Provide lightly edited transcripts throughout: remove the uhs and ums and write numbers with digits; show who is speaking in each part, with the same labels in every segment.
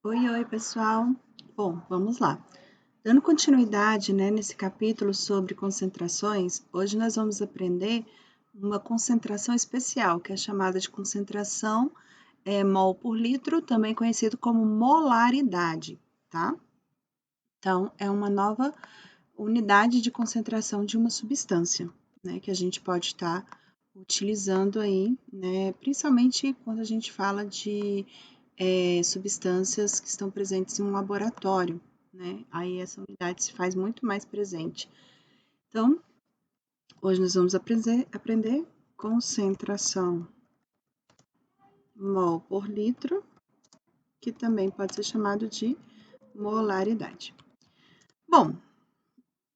Speaker 1: Oi, pessoal. Bom, vamos lá. Dando continuidade, nesse capítulo sobre concentrações, hoje nós vamos aprender uma concentração especial, que é chamada de concentração mol por litro, também conhecido como molaridade, tá? Então, é uma nova unidade de concentração de uma substância, que a gente pode estar utilizando aí, principalmente quando a gente fala de substâncias que estão presentes em um laboratório, Aí essa unidade se faz muito mais presente. Então, hoje nós vamos aprender concentração mol por litro, que também pode ser chamado de molaridade. Bom,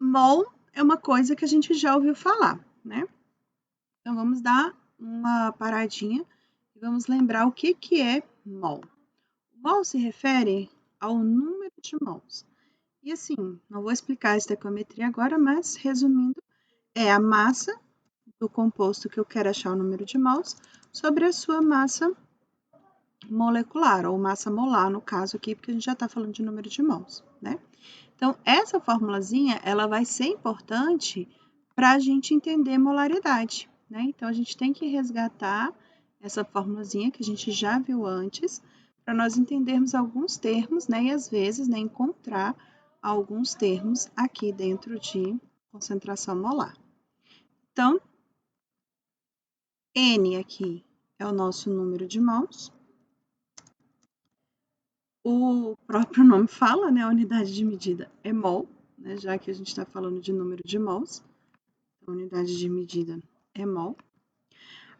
Speaker 1: mol é uma coisa que a gente já ouviu falar, Então, vamos dar uma paradinha e vamos lembrar o que é mol. Mol se refere ao número de mols. E assim, não vou explicar a estequiometria agora, mas resumindo, é a massa do composto que eu quero achar o número de mols sobre a sua massa molecular, ou massa molar, no caso aqui, porque a gente já está falando de número de mols, Então, essa formulazinha, ela vai ser importante para a gente entender molaridade, Então, a gente tem que resgatar essa formulazinha que a gente já viu antes, para nós entendermos alguns termos, E às vezes, encontrar alguns termos aqui dentro de concentração molar. Então, N aqui é o nosso número de mols. O próprio nome fala, a unidade de medida é mol, já que a gente está falando de número de mols. A unidade de medida é mol.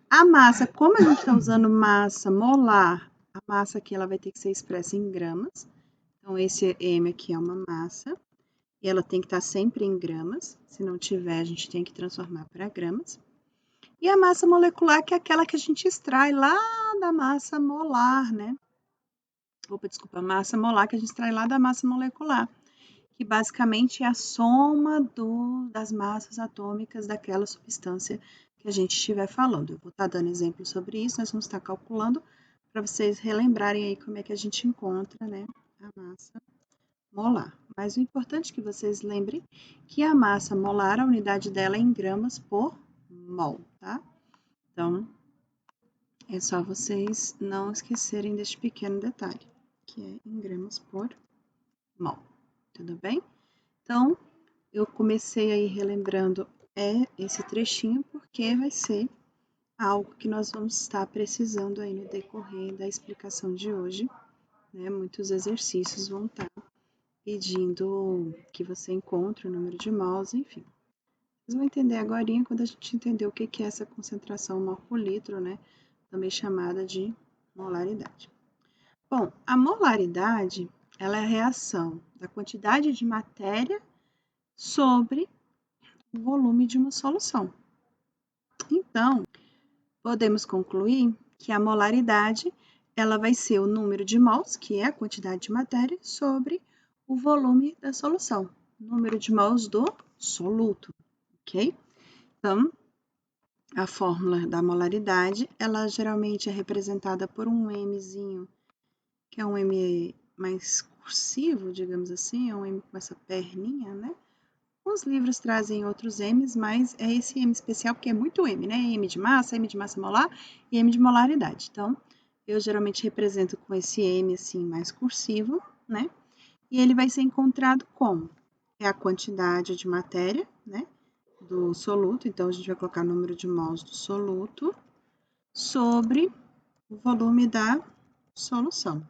Speaker 1: A massa, como a gente está usando massa molar, a massa aqui ela vai ter que ser expressa em gramas. Então, esse M aqui é uma massa. E ela tem que estar sempre em gramas. Se não tiver, a gente tem que transformar para gramas. E a massa molecular, que é aquela que a gente extrai lá da massa molar, a massa molar que a gente extrai lá da massa molecular, que basicamente é a soma das massas atômicas daquela substância que a gente estiver falando. Eu vou estar dando exemplo sobre isso, nós vamos estar calculando para vocês relembrarem aí como é que a gente encontra, a massa molar. Mas o importante é que vocês lembrem que a massa molar, a unidade dela é em gramas por mol, tá? Então, é só vocês não esquecerem deste pequeno detalhe, que é em gramas por mol, tudo bem? Então, eu comecei aí relembrando esse trechinho, porque vai ser algo que nós vamos estar precisando aí no decorrer da explicação de hoje, Muitos exercícios vão estar pedindo que você encontre o número de mols, enfim. Vocês vão entender agora quando a gente entender o que é essa concentração mol por litro, Também chamada de molaridade. Bom, a molaridade, ela é a reação da quantidade de matéria sobre o volume de uma solução. Então, podemos concluir que a molaridade, ela vai ser o número de mols, que é a quantidade de matéria, sobre o volume da solução. Número de mols do soluto, ok? Então, a fórmula da molaridade, ela geralmente é representada por um Mzinho, que é um M mais cursivo, digamos assim, é um M com essa perninha, Os livros trazem outros M's, mas é esse M especial porque é muito M, M de massa molar e M de molaridade. Então, eu geralmente represento com esse M assim mais cursivo, E ele vai ser encontrado como? É a quantidade de matéria, do soluto, então a gente vai colocar o número de mols do soluto sobre o volume da solução.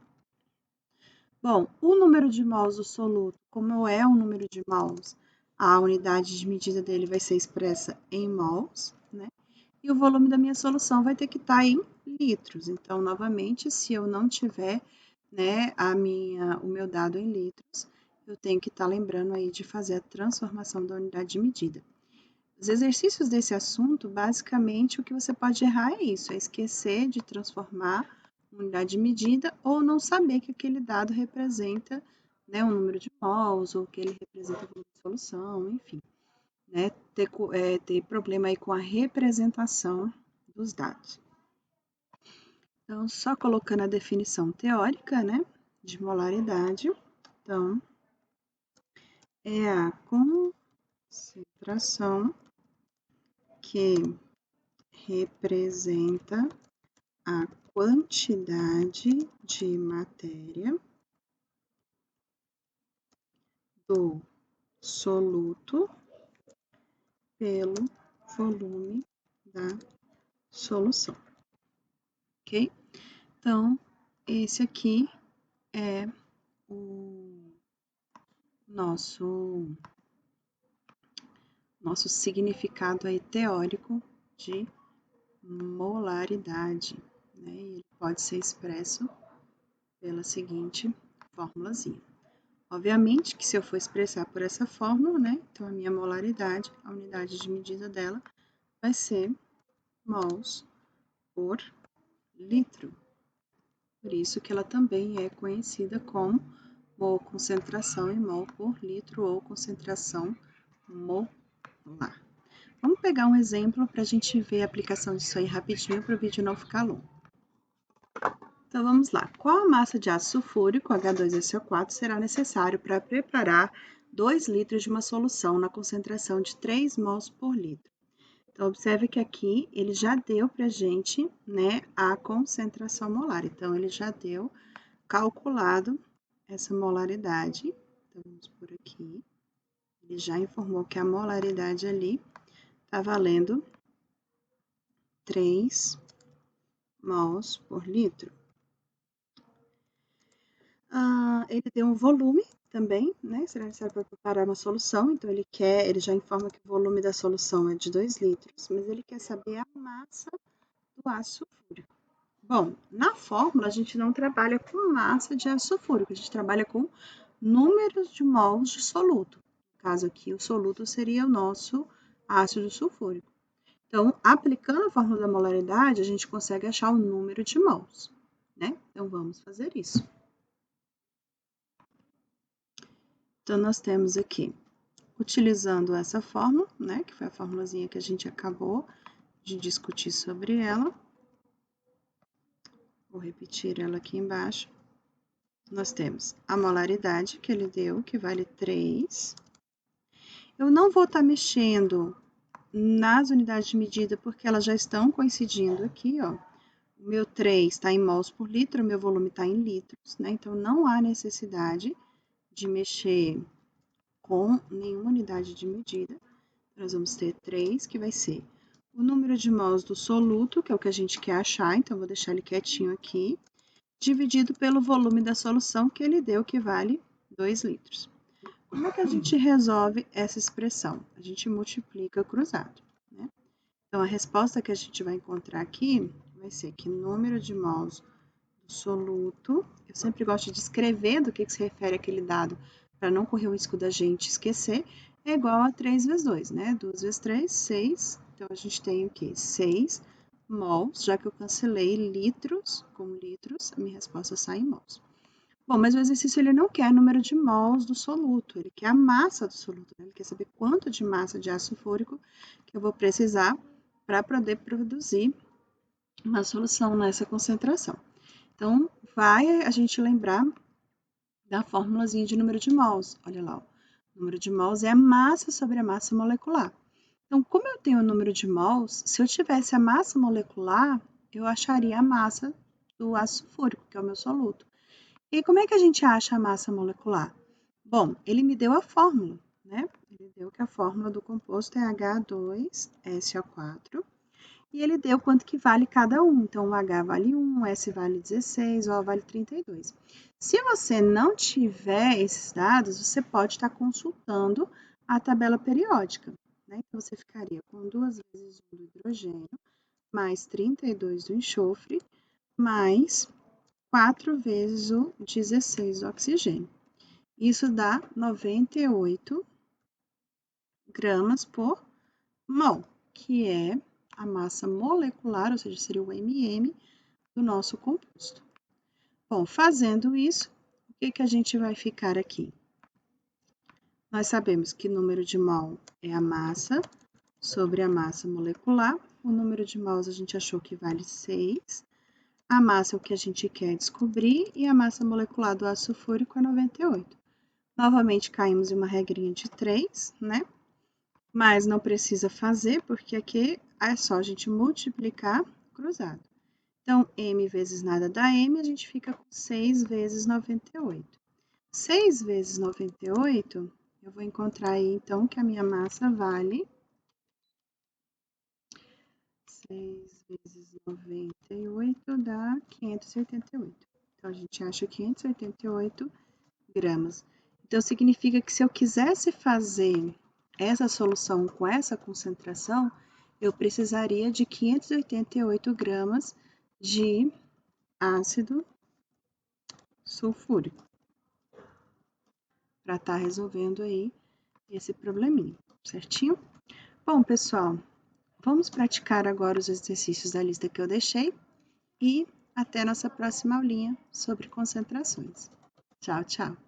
Speaker 1: Bom, o número de mols do soluto, como é o número de mols, a unidade de medida dele vai ser expressa em mols, E o volume da minha solução vai ter que estar em litros. Então, novamente, se eu não tiver, o meu dado em litros, eu tenho que estar lembrando aí de fazer a transformação da unidade de medida. Os exercícios desse assunto, basicamente, o que você pode errar é isso, é esquecer de transformar uma unidade de medida ou não saber que aquele dado representa, um número de mols ou que ele representa o volume de solução, enfim, ter problema aí com a representação dos dados. Então, só colocando a definição teórica, de molaridade. Então, é a concentração que representa a quantidade de matéria do soluto pelo volume da solução, ok? Então, esse aqui é o nosso significado aí teórico de molaridade, né? E ele pode ser expresso pela seguinte formulazinha. Obviamente que se eu for expressar por essa fórmula, né? Então, a minha molaridade, a unidade de medida dela vai ser mols por litro. Por isso que ela também é conhecida como mol concentração em mol por litro ou concentração molar. Vamos pegar um exemplo para a gente ver a aplicação disso aí rapidinho para o vídeo não ficar longo. Então, vamos lá. Qual a massa de ácido sulfúrico, H2SO4, será necessário para preparar 2 litros de uma solução na concentração de 3 mols por litro? Então, observe que aqui ele já deu para a gente, né, a concentração molar. Então, ele já deu calculado essa molaridade. Então, vamos por aqui. Ele já informou que a molaridade ali está valendo 3 mols por litro. Ele deu um volume também, né? Será necessário para preparar uma solução. Então, ele já informa que o volume da solução é de 2 litros, mas ele quer saber a massa do ácido sulfúrico. Bom, na fórmula a gente não trabalha com massa de ácido sulfúrico, a gente trabalha com números de mols de soluto. No caso aqui, o soluto seria o nosso ácido sulfúrico. Então, aplicando a fórmula da molaridade, a gente consegue achar o número de mols, né? Então, vamos fazer isso. Então, nós temos aqui, utilizando essa fórmula, né, que foi a formulazinha que a gente acabou de discutir sobre ela. Vou repetir ela aqui embaixo. Nós temos a molaridade que ele deu, que vale 3. Eu não vou estar mexendo nas unidades de medida, porque elas já estão coincidindo aqui, ó. O meu 3 está em mols por litro, o meu volume está em litros, né? Então, não há necessidade de mexer com nenhuma unidade de medida. Nós vamos ter 3, que vai ser o número de mols do soluto, que é o que a gente quer achar, então, vou deixar ele quietinho aqui, dividido pelo volume da solução que ele deu, que vale 2 litros. Como é que a gente resolve essa expressão? A gente multiplica cruzado, né? Então, a resposta que a gente vai encontrar aqui vai ser que número de mols do soluto, eu sempre gosto de escrever do que se refere aquele dado, para não correr o risco da gente esquecer, é igual a 3 vezes 2, né? 2 vezes 3, 6. Então, a gente tem o quê? 6 mols, já que eu cancelei litros com litros, a minha resposta sai em mols. Bom, mas o exercício ele não quer número de mols do soluto, ele quer a massa do soluto, né? Ele quer saber quanto de massa de ácido sulfúrico que eu vou precisar para poder produzir uma solução nessa concentração. Então, vai a gente lembrar da formulazinha de número de mols. Olha lá, o número de mols é a massa sobre a massa molecular. Então, como eu tenho o número de mols, se eu tivesse a massa molecular, eu acharia a massa do ácido sulfúrico, que é o meu soluto. E como é que a gente acha a massa molecular? Bom, ele me deu a fórmula, né? Ele deu que a fórmula do composto é H2SO4 e ele deu quanto que vale cada um. Então, o H vale 1, o S vale 16, o O vale 32. Se você não tiver esses dados, você pode estar consultando a tabela periódica, né? Então, você ficaria com 2 vezes 1 do hidrogênio, mais 32 do enxofre, mais 4 vezes o 16 do oxigênio. Isso dá 98 gramas por mol, que é a massa molecular, ou seja, seria o MM do nosso composto. Bom, fazendo isso, o que a gente vai ficar aqui? Nós sabemos que o número de mol é a massa sobre a massa molecular. O número de mols a gente achou que vale 6. A massa é o que a gente quer descobrir e a massa molecular do ácido sulfúrico é 98. Novamente, caímos em uma regrinha de 3, né? Mas não precisa fazer, porque aqui é só a gente multiplicar cruzado. Então, M vezes nada dá M, a gente fica com 6 vezes 98. 6 vezes 98, eu vou encontrar aí, então, que a minha massa vale 6 vezes 98 dá 588. Então, a gente acha 588 gramas. Então, significa que se eu quisesse fazer essa solução com essa concentração, eu precisaria de 588 gramas de ácido sulfúrico para estar resolvendo aí esse probleminha, certinho? Bom, pessoal, vamos praticar agora os exercícios da lista que eu deixei e até nossa próxima aulinha sobre concentrações. Tchau, tchau!